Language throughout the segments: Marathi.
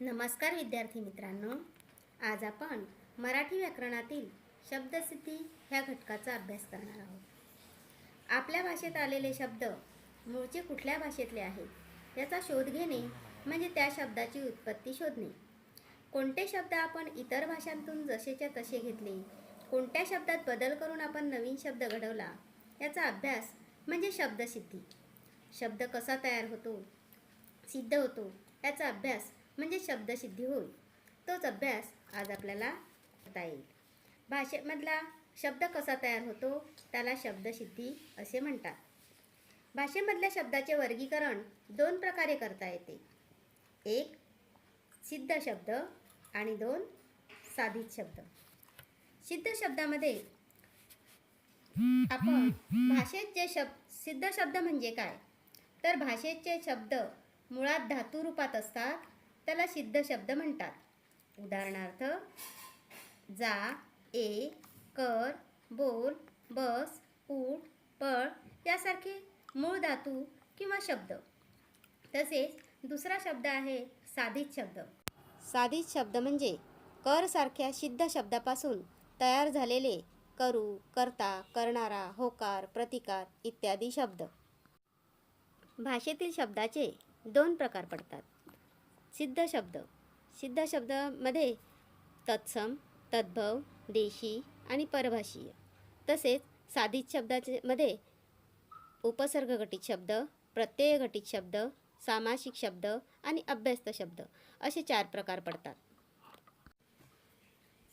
नमस्कार विद्यार्थी मित्रांनो, आज आपण मराठी व्याकरणातील शब्दसिद्धी ह्या घटकाचा अभ्यास करणार आहोत. आपल्या भाषेत आलेले शब्द मूळचे कुठल्या भाषेतले आहेत याचा शोध घेणे म्हणजे त्या शब्दाची उत्पत्ती शोधणे. कोणते शब्द आपण इतर भाषांतून जसेच्या तसे घेतले, कोणत्या शब्दात बदल करून आपण नवीन शब्द घडवला याचा अभ्यास म्हणजे शब्दसिद्धी. शब्द कसा तयार होतो, सिद्ध होतो याचा अभ्यास म्हणजे शब्दसिद्धी होय. तोच अभ्यास आज आपल्याला करता येईल. भाषेमधला शब्द कसा तयार होतो त्याला शब्दसिद्धी असे म्हणतात. भाषेमधल्या शब्दाचे वर्गीकरण दोन प्रकारे करता येते. एक सिद्ध शब्द आणि दोन साधित शब्द. सिद्ध शब्दामध्ये आपण भाषेत जे सिद्ध शब्द म्हणजे काय तर भाषेचे शब्द मुळात धातू रूपात असतात, त्याला सिद्ध शब्द म्हणतात. उदाहरणार्थ जा, ये, कर, बोल, बस, उठ, पळ यासारखे मूळ धातू किंवा शब्द. तसेच दुसरा शब्द आहे साधित शब्द. साधित शब्द म्हणजे कर सारख्या सिद्ध शब्दापासून तयार झालेले करू, करता, करणारा, होकार, प्रतिकार इत्यादी शब्द. भाषेतील शब्दाचे दोन प्रकार पडतात. सिद्ध शब्द. सिद्ध शब्दामध्ये तत्सम, तद्भव, देशी आणि परभाषीय. तसेच साधित शब्दामध्ये उपसर्ग घटित शब्द, प्रत्यय घटित शब्द, सामासिक शब्द आणि अभ्यस्त शब्द असे चार प्रकार पडतात.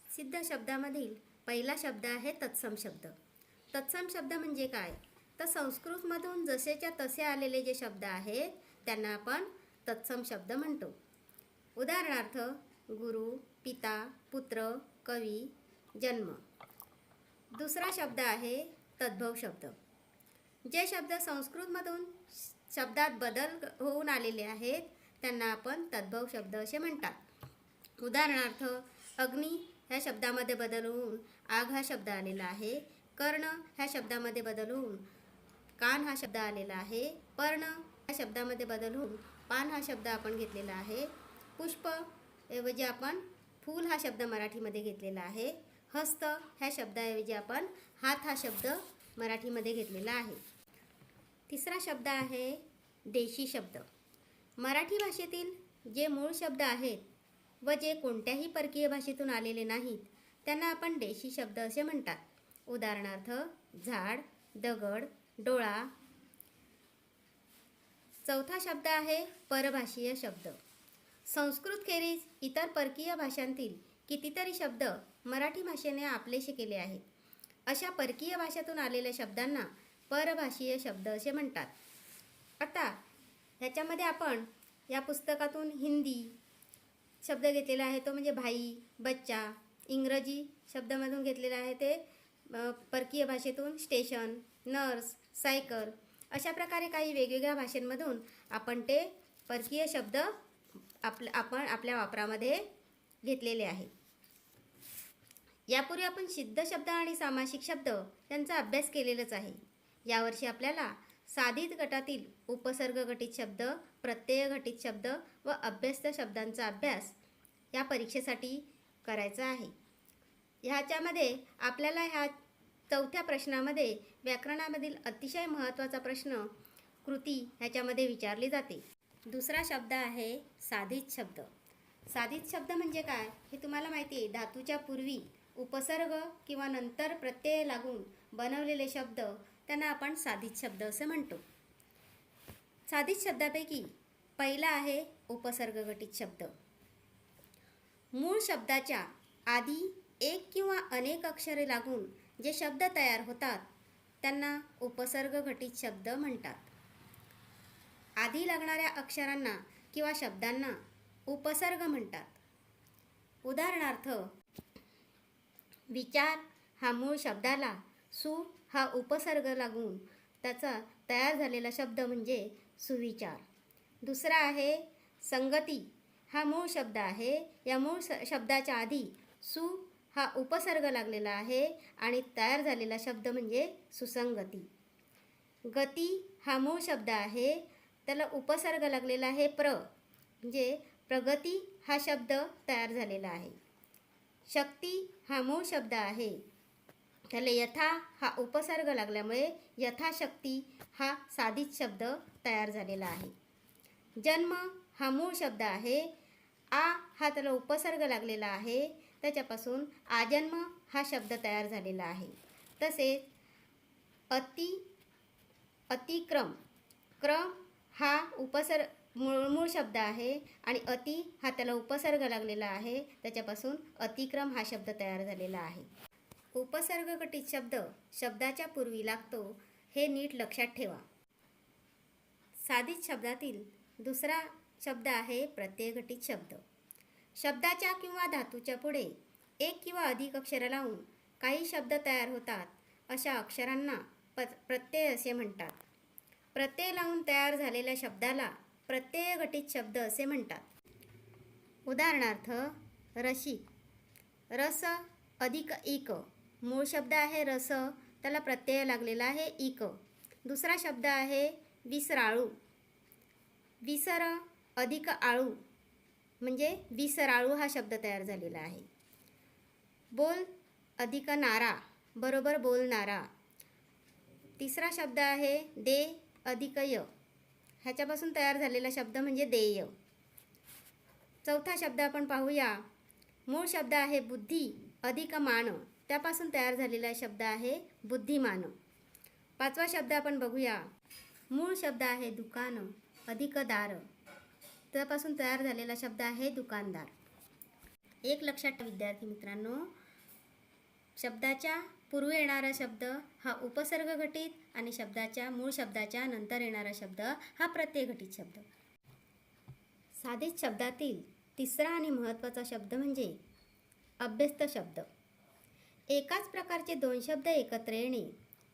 सिद्ध शब्दामधील पहिला शब्द आहे तत्सम शब्द. तत्सम शब्द म्हणजे काय तर संस्कृतमधून जसेच्या तसे आलेले जे शब्द आहेत त्यांना आपण तत्सम शब्द म्हणतो. उदाहरणार्थ गुरु, पिता, पुत्र, कवी, जन्म. दुसरा शब्द आहे तद्भव शब्द. जे शब्द संस्कृतमधून शब्दात बदल होऊन आलेले आहेत त्यांना आपण तद्भव शब्द असे म्हणतात. उदाहरणार्थ अग्नी ह्या शब्दामध्ये बदल होऊन आग हा शब्द आलेला आहे. कर्ण ह्या शब्दामध्ये बदल होऊन कान हा शब्द आलेला आहे. पर्ण ह्या शब्दामध्ये बदल होऊन पान हा शब्द आपण घेतलेला आहे. पुष्प ऐवजी आपण फूल हा शब्द मराठीमध्ये घेतलेला आहे. हस्त ह्या शब्दाऐवजी आपण हात हा शब्द मराठीमध्ये घेतलेला आहे. तिसरा शब्द आहे देशी शब्द. मराठी भाषेतील जे मूळ शब्द आहेत व जे कोणत्याही परकीय भाषेतून आलेले नाहीत त्यांना आपण देशी शब्द असे म्हणतात. उदाहरणार्थ झाड, दगड, डोळा. चौथा शब्द आहे परभाषीय शब्द. संस्कृतखेरीज इतर परकीय भाषांतील कितीतरी शब्द मराठी भाषेने आपलेसे केले आहेत. अशा परकीय भाषेतून आलेल्या शब्दांना परभाषीय शब्द असे म्हणतात. आता ह्याच्यामध्ये आपण या पुस्तकातून हिंदी शब्द घेतलेला आहे तो म्हणजे भाई, बच्चा. इंग्रजी शब्दामधून घेतलेला आहे ते परकीय भाषेतून स्टेशन, नर्स, सायकल. अशा प्रकारे काही वेगवेगळ्या भाषांमधून आपण ते परकीय शब्द आपण आपल्या वापरामध्ये घेतलेले आहे. यापूर्वी आपण सिद्ध शब्द आणि सामासिक शब्द यांचा अभ्यास केलेलाच आहे. यावर्षी आपल्याला साधित गटातील उपसर्ग घटित शब्द, प्रत्यय घटित शब्द व अभ्यस्त शब्दांचा अभ्यास या परीक्षेसाठी करायचा आहे. ह्याच्यामध्ये आपल्याला ह्या चौथ्या प्रश्नामध्ये व्याकरणामधील अतिशय महत्त्वाचा प्रश्न कृती ह्याच्यामध्ये विचारली जाते. दुसरा शब्द आहे साधित शब्द. साधित शब्द म्हणजे काय हे तुम्हाला माहिती आहे. धातूच्या पूर्वी उपसर्ग किंवा नंतर प्रत्यय लागून बनवलेले शब्द त्यांना आपण साधित शब्द असं म्हणतो. साधित शब्दापैकी पहिला आहे उपसर्ग घटित शब्द. मूळ शब्दाच्या आधी एक किंवा अनेक अक्षरे लागून जे शब्द तयार होतात त्यांना उपसर्ग घटित शब्द म्हणतात. आधी लागणाऱ्या अक्षरांना किंवा शब्दांना उपसर्ग म्हणतात. उदाहरणार्थ विचार हा मूळ शब्दाला सु हा उपसर्ग लागून त्याचा तयार झालेला शब्द म्हणजे सुविचार. दुसरा आहे संगती. हा मूळ शब्द आहे. या मूळ शब्दाच्या आधी सु हा उपसर्ग लागलेला आहे आणि तयार झालेला शब्द म्हणजे सुसंगती. गती हा मूळ शब्द आहे. त्याला उपसर्ग लागलेला आहे प्र म्हणजे प्रगती हा शब्द तयार झालेला आहे. शक्ती हा मूळ शब्द आहे. त्याला यथा हा उपसर्ग लागल्यामुळे यथाशक्ती हा साधित शब्द तयार झालेला आहे. जन्म हा मूळ शब्द आहे. आ हा त्याला उपसर्ग लागलेला आहे, त्याच्यापासून आजन्म हा शब्द तयार झालेला आहे. तसेच अतिक्रम, क्रम हा मूळ शब्द आहे आणि अति हा त्याला उपसर्ग लागलेला आहे, त्याच्यापासून अतिक्रम हा शब्द तयार झालेला आहे. उपसर्ग घटित शब्द शब्दाच्या पूर्वी लागतो हे नीट लक्षात ठेवा. साधित शब्दातील दुसरा शब्द आहे प्रत्यय घटित शब्द. शब्दाच्या किंवा धातूच्या पुढे एक किंवा अधिक अक्षर लावून काही शब्द तयार होतात, अशा अक्षरांना प्रत्यय असे म्हणतात. प्रत्यय लावून तयार झालेल्या शब्दाला प्रत्यय घटित शब्द असे म्हणतात. उदाहरणार्थ रसिक, रस अधिक इक, मूळ शब्द आहे रस, त्याला प्रत्यय लागलेला आहे इक. दुसरा शब्द आहे विसराळू, विसर अधिक आळू म्हणजे विसराळू हा शब्द तयार झालेला आहे. बोल अधिक नारा बरोबर बोलणारा. तिसरा शब्द आहे दे अधिक य, ह्याच्यापासून तयार झालेला शब्द म्हणजे देय. चौथा शब्द आपण पाहूया. मूळ शब्द आहे बुद्धी अधिक मान, त्यापासून तयार झालेला शब्द आहे बुद्धिमान. पाचवा शब्द आपण बघूया. मूळ शब्द आहे दुकान अधिक दार, त्यापासून तयार झालेला शब्द आहे दुकानदार. एक लक्षात ठेवा विद्यार्थी मित्रांनो, शब्दाच्या पूर्वी येणारा शब्द हा उपसर्ग घटित आणि शब्दाच्या मूळ शब्दाच्या नंतर येणारा शब्द हा प्रत्यय घटित शब्द. साधित शब्दातील तिसरा आणि महत्त्वाचा शब्द म्हणजे अभ्यस्त शब्द. एकाच प्रकारचे दोन शब्द एकत्र येणे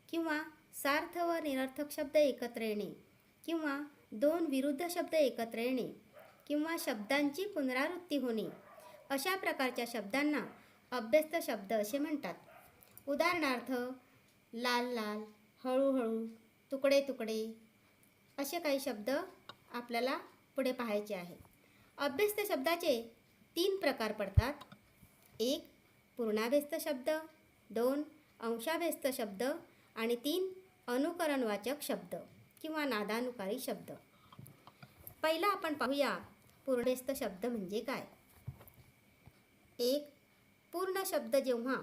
किंवा सार्थ व निरर्थक शब्द एकत्र येणे किंवा दोन विरुद्ध शब्द एकत्र येणे किंवा शब्दांची पुनरावृत्ती होणे, अशा प्रकारच्या शब्दांना अभ्यस्त शब्द असे म्हणतात. उदाहरणार्थ लाल लाल, हळूहळू, तुकडे तुकडे असे काही शब्द आपल्याला पुढे पाहायचे आहे. अभ्यस्त शब्दाचे 3 प्रकार पडतात. 1 पूर्णाभ्यस्त शब्द, 2 अंशाभ्यस्त शब्द आणि 3 अनुकरणवाचक शब्द किंवा नादानुकारी शब्द. पहिला आपण पाहूया पूर्णाभ्यस्त शब्द म्हणजे काय. एक पूर्ण शब्द जेव्हा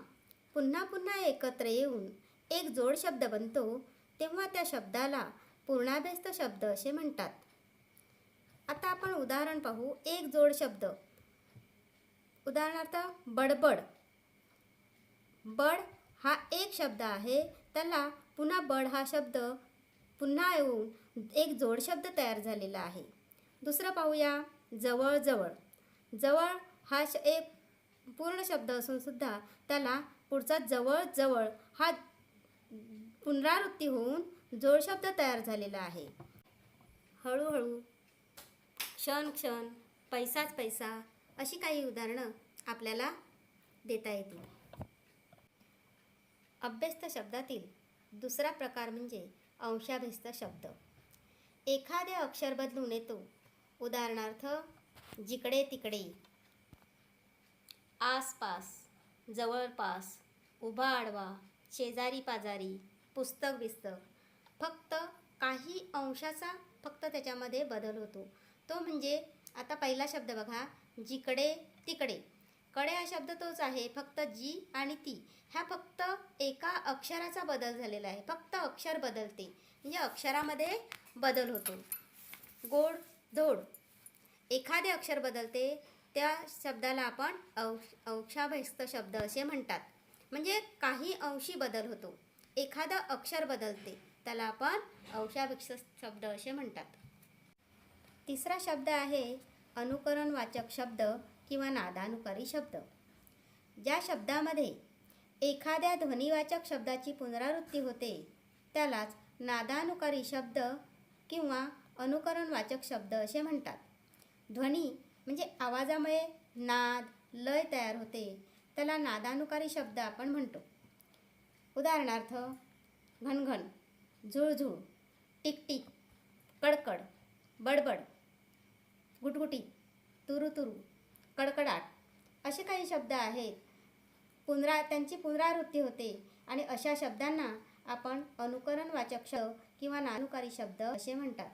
पुन्हा पुन्हा एकत्र येऊन एक जोड शब्द बनतो तेव्हा त्या शब्दाला पूर्णाभ्यस्त शब्द असे म्हणतात. आता आपण उदाहरण पाहू. एक जोड शब्द, उदाहरणार्थ बडबड. बड हा एक शब्द आहे, त्याला पुन्हा बड हा शब्द पुन्हा येऊन एक जोड शब्द तयार झालेला आहे. दुसरं पाहूया जवळ जवळ. जवळ हा एक पूर्ण शब्द असून सुद्धा त्याला पुढचा जवळ जवळ हा पुनरावृत्ती होऊन जोड शब्द तयार झालेला आहे. हळूहळू, क्षण क्षण, पैसाच पैसा अशी काही उदाहरणं आपल्याला देता येतील. अभ्यस्त शब्दातील दुसरा प्रकार म्हणजे अंशाभ्यस्त शब्द. एखादे अक्षर बदलून येतो. उदाहरणार्थ जिकडे तिकडे, आसपास, जवळपास, उभा आडवा, शेजारी पाजारी, पुस्तक बिस्तक. फक्त काही अंशाचा फक्त त्याच्यामध्ये बदल होतो. तो म्हणजे आता पहिला शब्द बघा, जिकडे तिकडे. कडे हा शब्द तोच आहे, फक्त जी आणि ती ह्या फक्त एका अक्षराचा बदल झालेला आहे. फक्त अक्षर बदलते म्हणजे अक्षरामध्ये बदल होतो. गोड धोड, एखादे अक्षर बदलते त्या शब्दाला आपण अंशाभ्यस्त शब्द असे म्हणतात. म्हणजे काही अंशी बदल होतो, एखादा अक्षर बदलते त्याला आपण अंशाभ्यस्त शब्द असे म्हणतात. तिसरा शब्द आहे अनुकरणवाचक शब्द किंवा नादानुकारी शब्द. ज्या शब्दामध्ये एखाद्या ध्वनिवाचक शब्दाची पुनरावृत्ती होते त्यालाच नादानुकारी शब्द किंवा अनुकरणवाचक शब्द असे म्हणतात. ध्वनी म्हणजे आवाजामुळे नाद लय तयार होते, त्याला नादानुकारी शब्द आपण म्हणतो. उदाहरणार्थ घनघन, झुळझुळ, टिकटिक, कडकड, बडबड, गुटगुटी तुरुतुरु, कडकडाट असे काही शब्द आहेत. त्यांची पुनरावृत्ती होते आणि अशा शब्दांना आपण अनुकरणवाचक शब्द किंवा नानुकारी शब्द असे म्हणतात.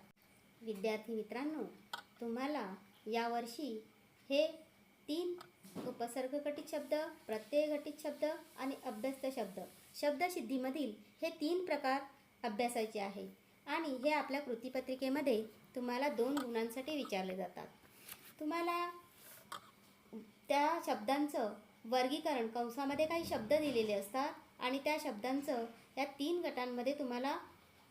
विद्यार्थी मित्रांनो, तुम्हाला यावर्षी हे 3 उपसर्ग घटित शब्द, प्रत्यय घटित शब्द आणि अभ्यस्त शब्द शब्दसिद्धीमधील हे 3 प्रकार अभ्यासायचे आहे आणि हे आपल्या कृतीपत्रिकेमध्ये तुम्हाला 2 गुणांसाठी विचारले जातात. तुम्हाला त्या शब्दांचं वर्गीकरण कंसामध्ये काही शब्द दिलेले असतात आणि त्या शब्दांचं या 3 गटांमध्ये तुम्हाला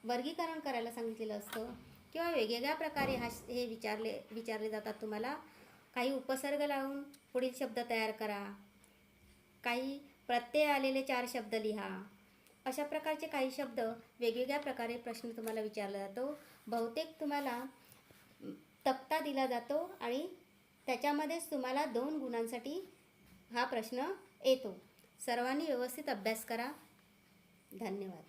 वर्गीकरण करायला सांगितलेलं असतं किंवा वेगवेगळ्या प्रकारे हे विचारले जातात. तुम्हाला काही उपसर्ग लावून पुढील शब्द तयार करा, काही प्रत्यय आलेले 4 शब्द लिहा. अशा प्रकारचे काही शब्द वेगवेगळ्या प्रकारे प्रश्न तुम्हाला विचारला जातो. बहुतेक तुम्हाला तक्ता दिला जातो आणि त्याच्यामध्येच तुम्हाला 2 गुणांसाठी हा प्रश्न येतो. सर्वांनी व्यवस्थित अभ्यास करा. धन्यवाद.